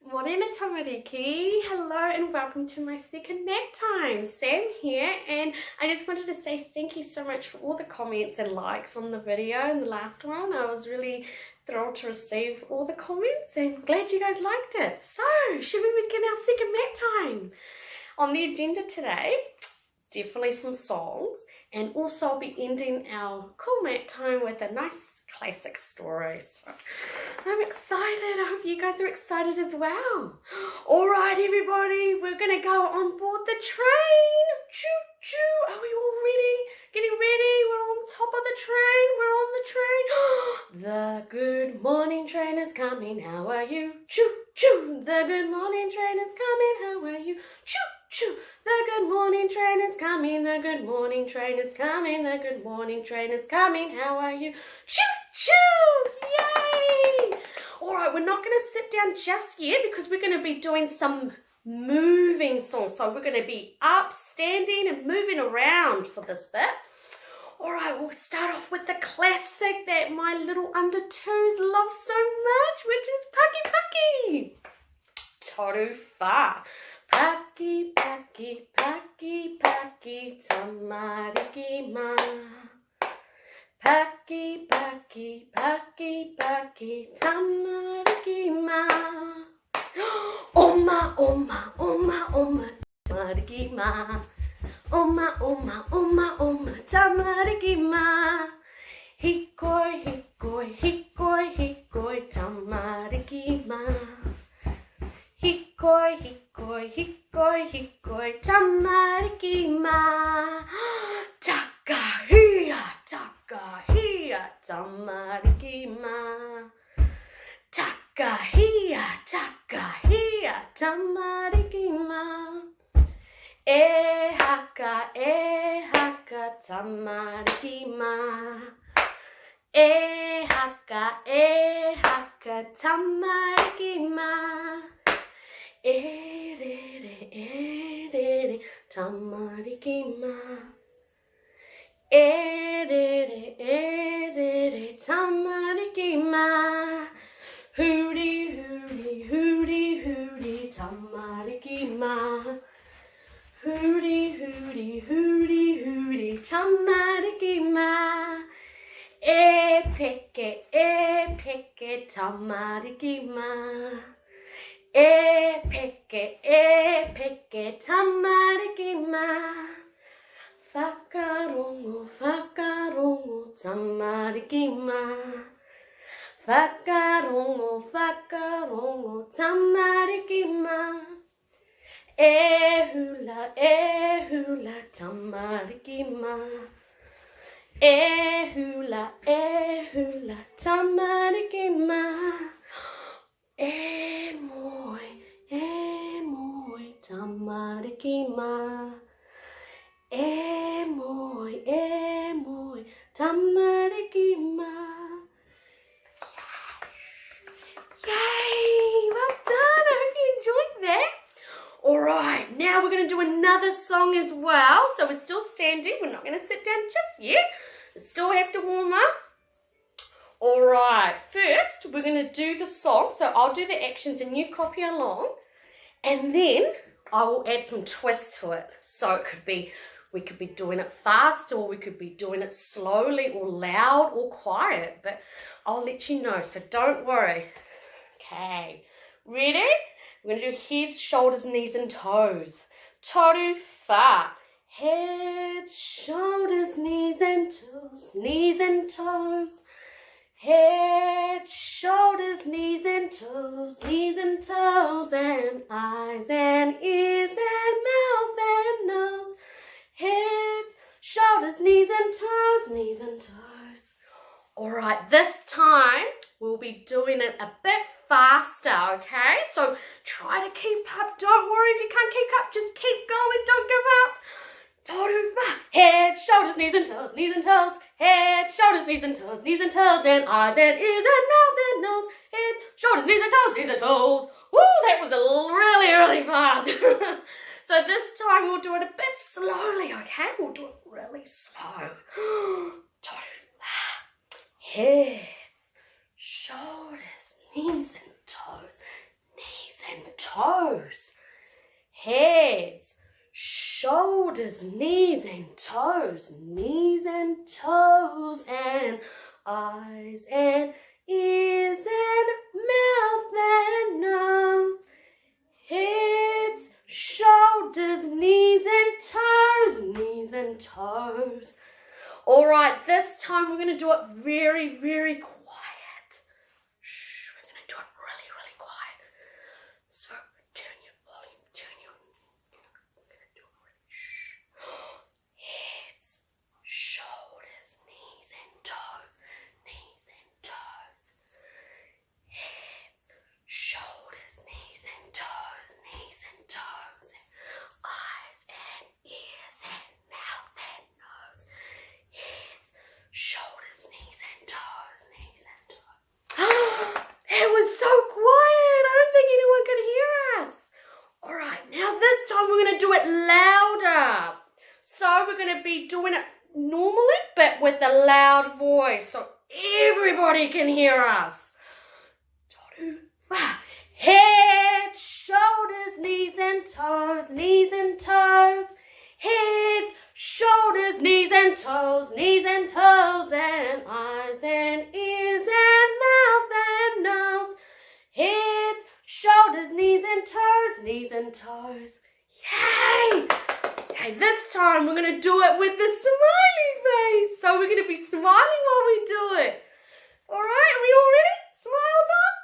Morena tamariki, hello and welcome to my second nap time. Sam here, and I just wanted to say thank you so much for all the comments and likes on the video in the last one. I was really thrilled to receive all the comments and glad you guys liked it. So, should we begin our second nap time? On the agenda today, definitely some songs, and also I'll be ending our cool nap time with a nice classic story. So I'm excited. I hope you guys are excited as well. All right, everybody, we're gonna go on board the train. Choo choo. Are we all ready? Getting ready. We're on top of the train. We're on the train. The good morning train is coming. How are you? Choo choo. The good morning train is coming. How are you? Choo choo. The good morning train is coming. The good morning train is coming. The good morning train is coming. How are you? Choo choo. Yay! All right, we're not going to sit down just yet because we're going to be doing some moving songs. So we're going to be up, standing and moving around for this bit. All right, we'll start off with the classic that my little under twos love so much, which is Paki Paki. Toru wha. Paki Paki Paki Paki tamariki ma. Paki Paki Paki Paki tamariki ma. Oma Oma Oma Oma tamariki ma. Oma Oma Oma Oma tamariki ma. Hikoi Hikoi Hikoi Hikoi tamariki ma. Hikoi Hikoi Hikoi Hikoi tamariki ma. Takahia Takahia tamariki ma. Takahia Takahia tamariki ma. Ehaka tamariki ma. Ehaka tamariki ma. Erere tamariki ma. Erere tamariki ma. Hooty hooty hooty hooty tamariki ma. Hooty hooty hooty hooty tamariki ma. Peke tamariki ma. Peke tamariki ma. Whakarongo tamariki ma. Whakarongo tamariki ma. Ehula tamariki ma. Ehula tamariki ma. Emoy tamariki ma. Emoy tamariki ma. Yay! Well done! I hope you enjoyed that. Alright, now we're going to do another song as well. So we're still standing. We're not going to sit down just yet. We still have to warm up. Alright, first we're going to do the song. So I'll do the actions and you copy along. And then I will add some twist to it. So it could be, we could be doing it fast or we could be doing it slowly or loud or quiet. But I'll let you know, so don't worry. Okay, ready? We're going to do heads, shoulders, knees and toes. Toru wha. Head, shoulders, knees and toes. Knees and toes. Head, shoulders, knees and toes. Knees and toes. And eyes and ears and mouth and nose. Head, shoulders, knees and toes. Knees and toes. Alright, this time we'll be doing it a bit faster, okay? So try to keep up. Don't worry if you can't keep up. Just keep going. Don't give up. Head, shoulders, knees and toes, knees and toes. Head, shoulders, knees and toes, knees and toes. And eyes and ears and mouth and nose. Head, shoulders, knees and toes, knees and toes. Woo, that was really, really fast. So this time we'll do it a bit slowly, okay? We'll do it really slow. Head, shoulders, knees and toes, knees and toes. Heads, shoulders, knees and toes. Knees and toes and eyes and ears and mouth and nose. Heads, shoulders, knees and toes. Knees and toes. All right, this time we're going to do it very, very quiet. Shh, we're going to do it really, really quiet. So turn your volume, we're going to do it really, shh. Heads, shoulders, knees and toes. Knees and toes. Heads, shoulders, knees and toes. Knees and toes. And eyes and ears and mouth and nose. Heads, shoulders, knees and toes, knees and toes. It was so quiet. I don't think anyone could hear us. All right, now this time we're going to do it louder. So we're going to be doing it normally, but with a loud voice so everybody can hear us. Head, shoulders, knees and toes, knees and toes. Heads, shoulders, knees and toes, and eyes and ears and mouth and nose. Heads, shoulders, knees and toes. Yay! Okay, this time we're going to do it with the smiley face. So we're going to be smiling while we do it. All right, are we all ready? Smiles on.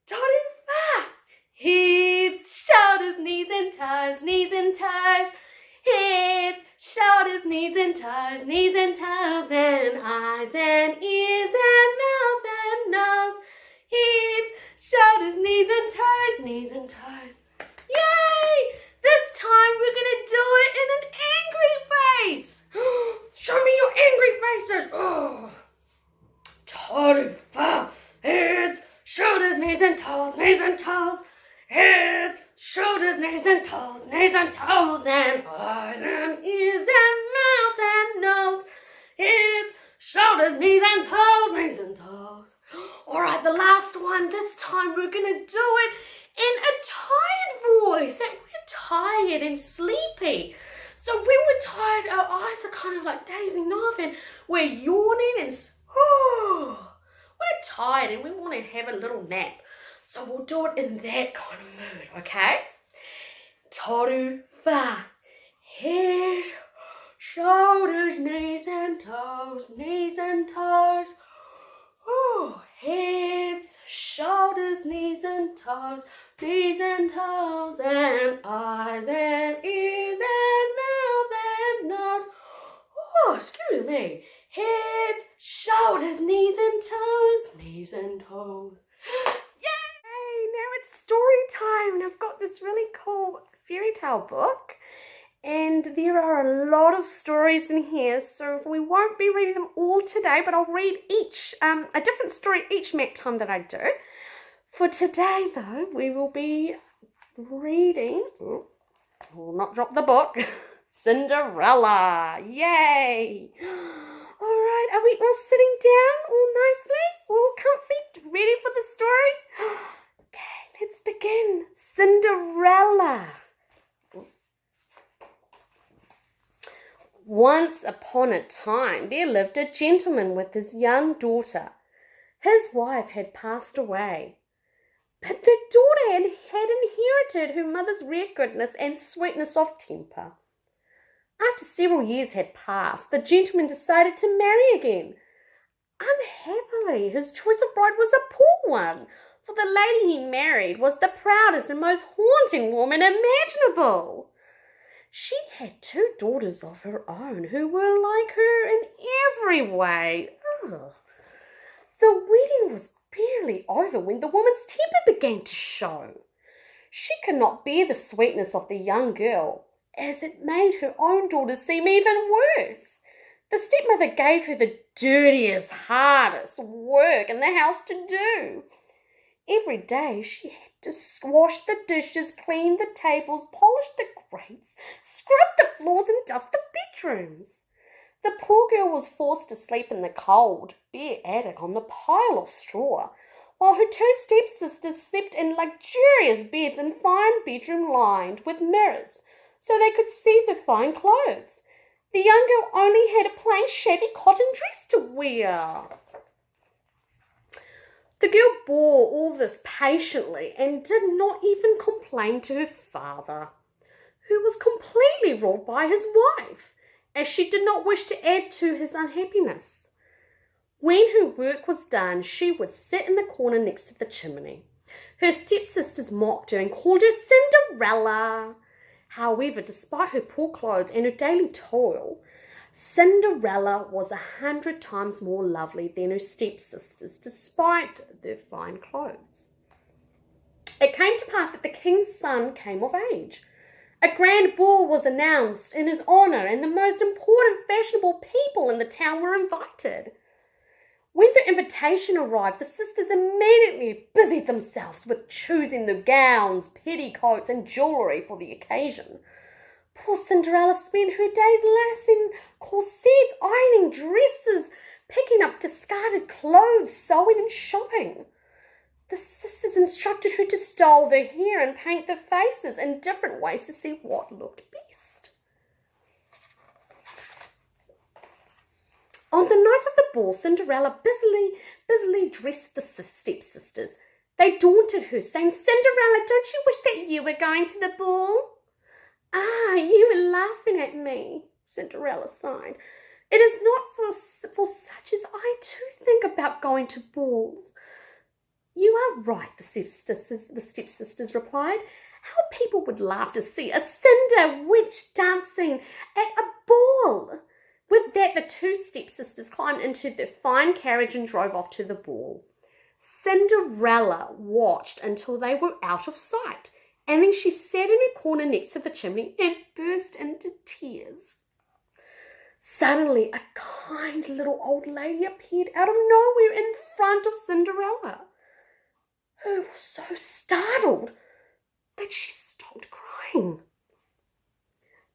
Toddy, fast. Heads, shoulders, knees and toes, knees and toes. Heads, shoulders, knees and toes, and eyes and ears and mouth and nose. Heads, shoulders, knees and toes. Yay! This time we're going to do it in an angry face. Show me your angry faces. Oh. Toddy, fast. Heads, shoulders, knees and toes, heads, shoulders, knees and toes, and eyes and ears and mouth and nose. Heads, shoulders, knees and toes. All right, the last one. This time we're going to do it in a tired voice. That we're tired and sleepy. So when we're tired, our eyes are kind of like dazing off and we're yawning and we're tired and we want to have a little nap. So we'll do it in that kind of mood, okay? Toru, fa. Head, shoulders, knees and toes, Oh, heads, shoulders, knees and toes, and eyes and ears and mouth and nose. Oh, excuse me. Heads, shoulders, knees and toes. Yay! Now it's story time, and I've got this really cool fairy tale book, and there are a lot of stories in here, so we won't be reading them all today, but I'll read each, a different story each mat time that I do. For today, though, we will be reading, I will not drop the book, Cinderella. Yay! All right, are we all sitting down all nicely, all comfy, ready for the story? Okay, let's begin. Cinderella. Once upon a time, there lived a gentleman with his young daughter. His wife had passed away, but the daughter had inherited her mother's rare goodness and sweetness of temper. After several years had passed, the gentleman decided to marry again. Unhappily, his choice of bride was a poor one, for the lady he married was the proudest and most haunting woman imaginable. She had 2 daughters of her own who were like her in every way. Ugh. The wedding was barely over when the woman's temper began to show. She could not bear the sweetness of the young girl, as it made her own daughters seem even worse. The stepmother gave her the dirtiest, hardest work in the house to do. Every day she had to wash the dishes, clean the tables, polish the grates, scrub the floors and dust the bedrooms. The poor girl was forced to sleep in the cold, bare attic on the pile of straw, while her two stepsisters slept in luxurious beds and fine bedroom lined with mirrors, so they could see their fine clothes. The young girl only had a plain shabby cotton dress to wear. The girl bore all this patiently and did not even complain to her father, who was completely ruled by his wife, as she did not wish to add to his unhappiness. When her work was done, she would sit in the corner next to the chimney. Her stepsisters mocked her and called her Cinderella. However, despite her poor clothes and her daily toil, Cinderella was 100 times more lovely than her stepsisters, despite their fine clothes. It came to pass that the king's son came of age. A grand ball was announced in his honour, and the most important fashionable people in the town were invited. When the invitation arrived, the sisters immediately busied themselves with choosing the gowns, petticoats, and jewellery for the occasion. Poor Cinderella spent her days lacing corsets, ironing dresses, picking up discarded clothes, sewing and shopping. The sisters instructed her to style their hair and paint their faces in different ways to see what looked best. On the night of the ball, Cinderella busily dressed the stepsisters. They daunted her, saying, "Cinderella, don't you wish that you were going to the ball?" "Ah, you were laughing at me," Cinderella sighed. "It is not for such as I to think about going to balls." "You are right," the stepsisters replied. "How people would laugh to see a cinder witch dancing at a ball." With that, the two stepsisters climbed into their fine carriage and drove off to the ball. Cinderella watched until they were out of sight, and then she sat in a corner next to the chimney and burst into tears. Suddenly, a kind little old lady appeared out of nowhere in front of Cinderella, who was so startled that she stopped crying.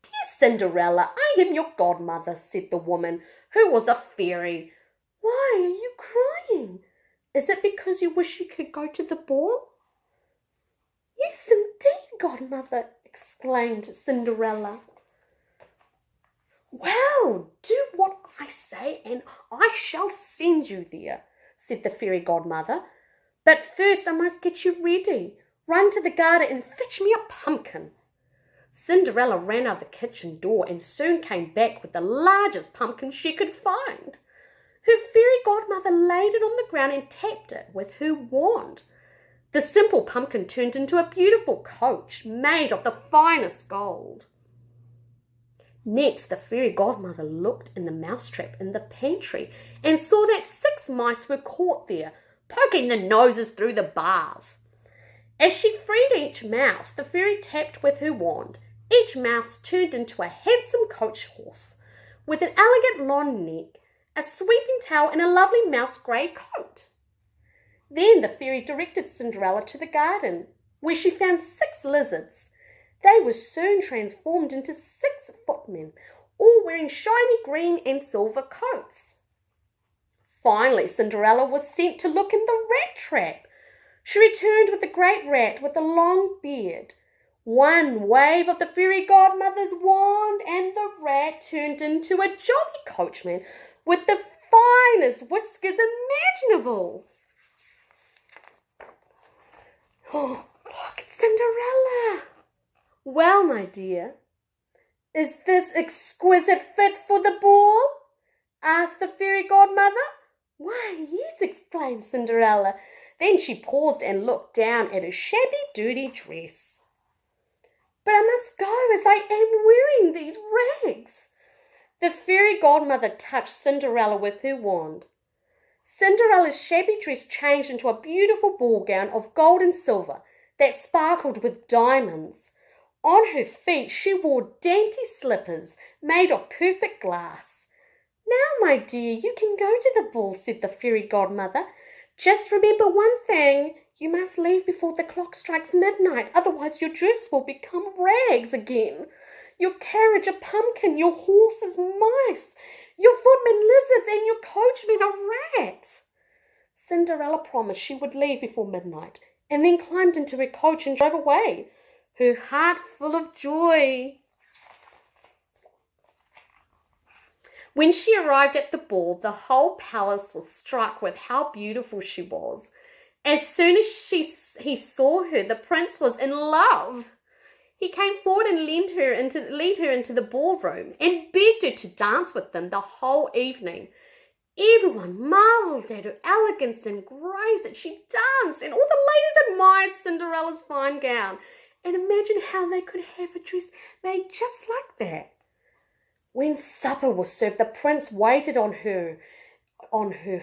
"Dear Cinderella, I am your godmother," said the woman, who was a fairy. "Why are you crying? Is it because you wish you could go to the ball?" "Yes, indeed, godmother," exclaimed Cinderella. "Well, do what I say and I shall send you there," said the fairy godmother. "But first I must get you ready. Run to the garden and fetch me a pumpkin." Cinderella ran out the kitchen door and soon came back with the largest pumpkin she could find. Her fairy godmother laid it on the ground and tapped it with her wand. The simple pumpkin turned into a beautiful coach made of the finest gold. Next, the fairy godmother looked in the mousetrap in the pantry and saw that 6 mice were caught there, poking their noses through the bars. As she freed each mouse, the fairy tapped with her wand. Each mouse turned into a handsome coach horse with an elegant long neck, a sweeping tail, and a lovely mouse grey coat. Then the fairy directed Cinderella to the garden, where she found 6 lizards. They were soon transformed into 6 footmen, all wearing shiny green and silver coats. Finally, Cinderella was sent to look in the rat trap. She returned with the great rat with a long beard. One wave of the fairy godmother's wand and the rat turned into a jolly coachman with the finest whiskers imaginable. "Oh, look at Cinderella." "Well, my dear, is this exquisite fit for the ball?" asked the fairy godmother. "Why, yes," exclaimed Cinderella. Then she paused and looked down at her shabby dirty dress. "But I must go, as I am wearing these rags." The fairy godmother touched Cinderella with her wand. Cinderella's shabby dress changed into a beautiful ball gown of gold and silver that sparkled with diamonds. On her feet she wore dainty slippers made of perfect glass. "Now, my dear, you can go to the ball," said the fairy godmother. "Just remember one thing. You must leave before the clock strikes midnight, otherwise your dress will become rags again. Your carriage a pumpkin, your horses mice, your footmen lizards, and your coachman a rat." Cinderella promised she would leave before midnight, and then climbed into her coach and drove away, her heart full of joy. When she arrived at the ball, the whole palace was struck with how beautiful she was. As soon as he saw her, the prince was in love. He came forward and lead her into the ballroom and begged her to dance with them the whole evening. Everyone marvelled at her elegance and grace that she danced, and all the ladies admired Cinderella's fine gown. And imagine how they could have a dress made just like that. When supper was served, the prince waited on her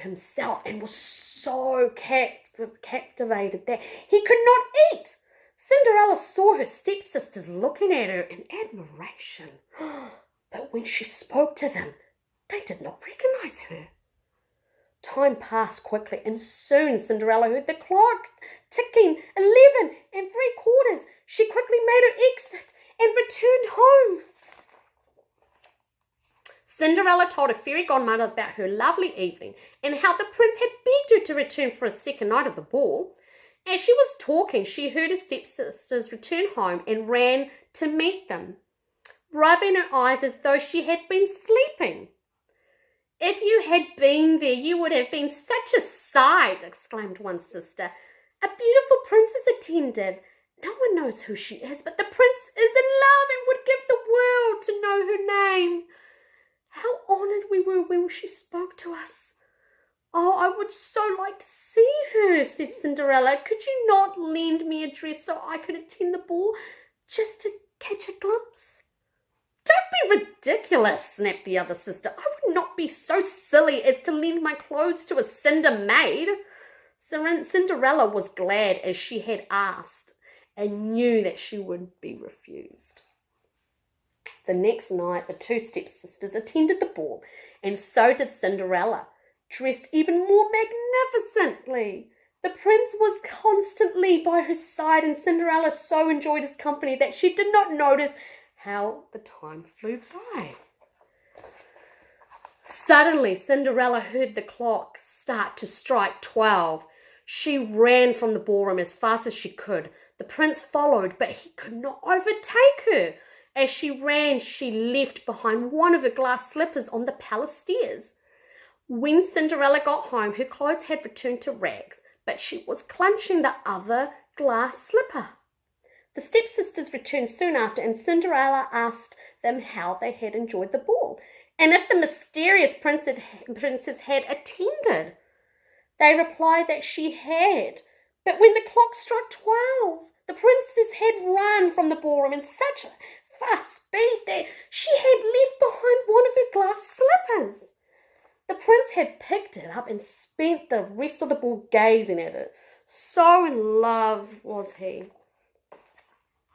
himself and was so captivated that he could not eat. Cinderella saw her stepsisters looking at her in admiration, but when she spoke to them, they did not recognize her. Time passed quickly, and soon Cinderella heard the clock ticking 11 3/4. She quickly made her exit and returned home. Cinderella told her fairy godmother about her lovely evening and how the prince had begged her to return for a second night of the ball. As she was talking, she heard her stepsisters return home and ran to meet them, rubbing her eyes as though she had been sleeping. "If you had been there, you would have been such a sight," exclaimed one sister. "A beautiful princess attended. No one knows who she is, but the prince is in love and would give the world to know her name. How honoured we were when she spoke to us." "Oh, I would so like to see her," said Cinderella. "Could you not lend me a dress so I could attend the ball, just to catch a glimpse?" "Don't be ridiculous," snapped the other sister. "I would not be so silly as to lend my clothes to a cinder maid." Cinderella was glad as she had asked and knew that she would be refused. The next night, the two stepsisters attended the ball, and so did Cinderella, dressed even more magnificently. The prince was constantly by her side, and Cinderella so enjoyed his company that she did not notice how the time flew by. Suddenly, Cinderella heard the clock start to strike 12. She ran from the ballroom as fast as she could. The prince followed, but he could not overtake her. As she ran, she left behind one of her glass slippers on the palace stairs. When Cinderella got home, her clothes had returned to rags, but she was clutching the other glass slipper. The stepsisters returned soon after, and Cinderella asked them how they had enjoyed the ball, and if the mysterious princess had attended. They replied that she had, but when the clock struck 12, the princess had run from the ballroom in such fast speed that she had left behind one of her glass slippers. The prince had picked it up and spent the rest of the ball gazing at it. So in love was he.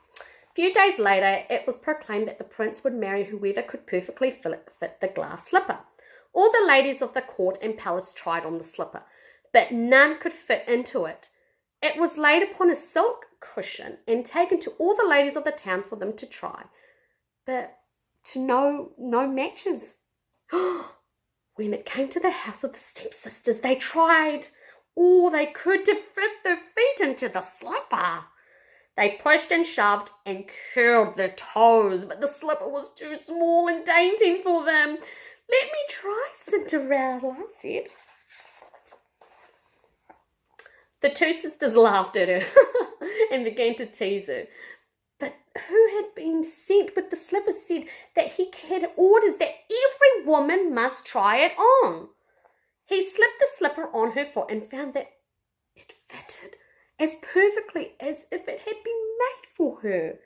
A few days later, it was proclaimed that the prince would marry whoever could perfectly fit the glass slipper. All the ladies of the court and palace tried on the slipper, but none could fit into it. It was laid upon a silk cushion and taken to all the ladies of the town for them to try, but to no matches. When it came to the house of the stepsisters, they tried all they could to fit their feet into the slipper. They pushed and shoved and curled their toes, but the slipper was too small and dainty for them. "Let me try, Cinderella," said. The two sisters laughed at her and began to tease her. But who had been sent with the slipper said that he had orders that every woman must try it on. He slipped the slipper on her foot and found that it fitted as perfectly as if it had been made for her.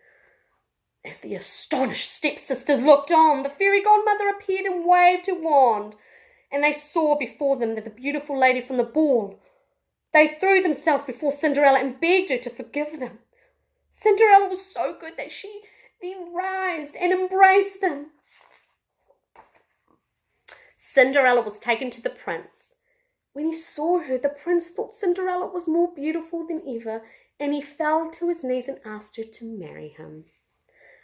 As the astonished stepsisters looked on, the fairy godmother appeared and waved her wand, and they saw before them the beautiful lady from the ball. They threw themselves before Cinderella and begged her to forgive them. Cinderella was so good that she then rose and embraced them. Cinderella was taken to the prince. When he saw her, the prince thought Cinderella was more beautiful than ever, and he fell to his knees and asked her to marry him.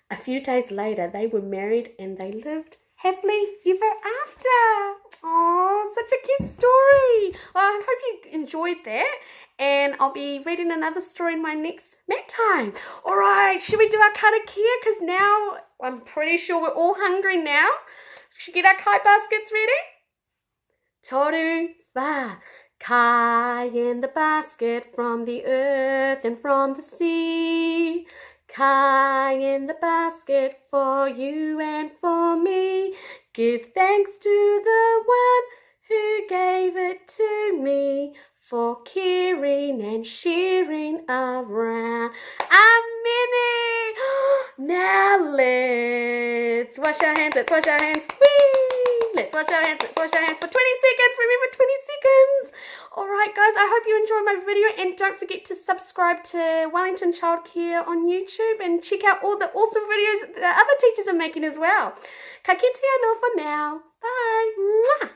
A few days later, they were married, and they lived happily ever after. Oh, such a cute story. Well, I hope you enjoyed that. And I'll be reading another story in my next nap time. All right, should we do our karakia? Because now I'm pretty sure we're all hungry now. Should we get our kai baskets ready? Toru wa kai in the basket from the earth and from the sea. Kai in the basket for you and for me. Give thanks to the one who gave it to me for caring and sharing around. Amen. Now let's wash our hands. Let's wash our hands. Whee! Let's wash our hands. Let's wash our hands for 20 seconds. Remember, 20 seconds. All right, guys, I hope you enjoyed my video, and don't forget to subscribe to Wellington Childcare on YouTube and check out all the awesome videos the other teachers are making as well. Ka kite anō for now. Bye. Mwah.